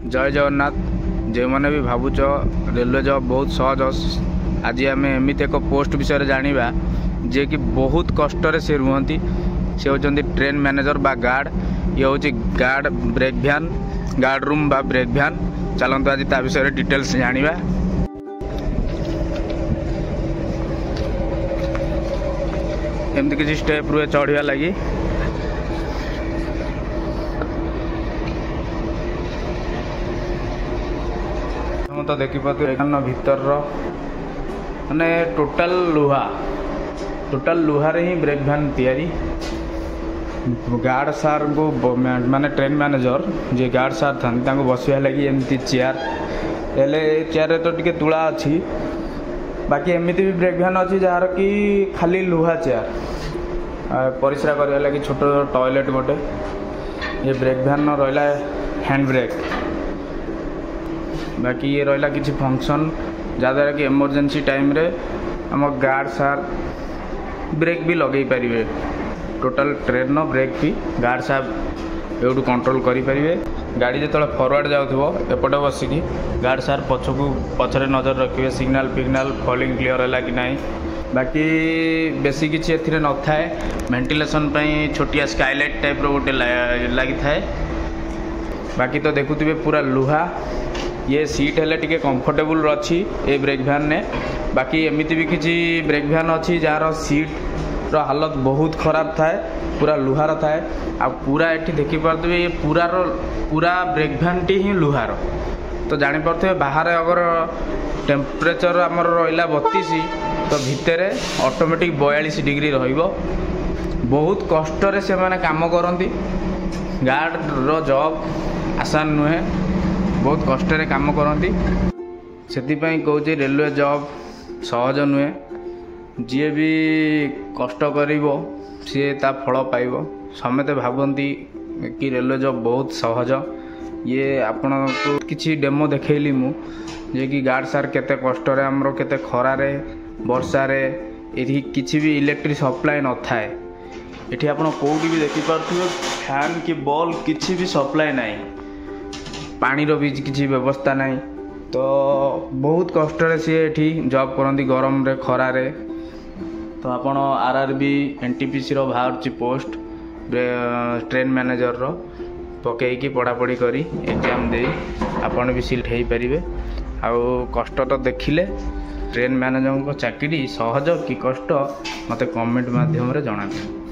जय जगन्नाथ। जो मैंने भी भावुच रेलवे जॉब बहुत सहज, आज आम एमती एक पोस्ट विषय जाना जे कि बहुत कष्ट से रुहति। से होती ट्रेन मैनेजर बा गार्ड। ये हूँ गार्ड ब्रेक भ्यान, गार्ड रूम बा ब्रेक भ्यान। चलते आज ता विषय डिटेल्स जाना। एमती किसी स्टेप रुए चढ़ा लगी तो देखिए एकान भीतर माने टोटाल लुहार ही ब्रेक भ्यान तैयारी। गार्ड सार को माने ट्रेन मैनेजर जे गार्ड सार था बसवा लगी एमती चेयर हेले चेयर तो टिके तुला अच्छी। बाकी एमती भी ब्रेक भ्यान अच्छी जार कि खाली लुहा चेयर परिश्रा करने लगी छोट टॉयलेट गोटे। ये ब्रेक भ्यान रहा हैंड ब्रेक। बाकी ये रहा किसी फंक्शन जहाँद्वारा कि इमरजेंसी टाइम रे आम गार्ड सार ब्रेक भी लगे पारे। टोटाल ट्रेन ब्रेक भी गार्ड साहब एवं कंट्रोल करें। गाड़ी जो फरवर्ड जाऊँ एपटे बसिकी गार्ड सार पछरे नजर रखिए सिग्नाल फिग्नाल फॉलिंग क्लियर है कि नहीं। बाकी बेसी किसी ए न थाए वेंटिलेशन छोटिया स्काईलाइट टाइप रोटे लगी थाए। बाकी तो देखुए पूरा लुहा। ये सीट हेले टिके कंफर्टेबल अच्छी ए ब्रेक भ्यान ने। बाकी एमती भी किसी ब्रेक भ्यान अच्छी जार सीट रो हालत बहुत खराब थाए, पूरा लुहार थाए। आ पूरा एठी देखि पारथबे ये पूरा ब्रेक भ्यान टी ही लुहार। तो जानि पारथबे बाहर अगर टेम्परेचर आमर रहिला 32 तो भितरे ऑटोमेटिक 42 डिग्री रहिबो। बहुत कष्ट रे से माने काम करंती। गार्ड रो जॉब आसान नुहे, बहुत कष्ट रे काम करती। से कहूँ रेलवे जॉब सहज नुहे। जी भी कष्ट करिवो सी ता फल पाइबो। समते भावती कि रेलवे जॉब बहुत सहज। ये आपण को किसी डेमो देखैली मु जे कि गार्ड सार केते कष्ट रे हमरो केते खरा रे वर्षा रे एठी किसी भी इलेक्ट्रिक सप्लाई न थाए। एठी आपण कोउटी भी देखि पारथुबे फैन की बॉल किसी भी सप्लाई नहीं, पानी रो भी किसी व्यवस्था नहीं। तो बहुत कष्ट रे सी एठी जॉब करती गरम रे खरा रे। तो आपण आरआरबी एनटीपीसी रो बाहर पोस्ट ट्रेन मैनेजर रो पकईकी पढ़ापढ़ी करी एग्जाम दे आपण भी सिलेक्ट हो पारे। आउ कष्ट तो देखिले ट्रेन मैनेजर को चाकरी सहज कि कष्ट मते कमेंट माध्यम रे जणाबे।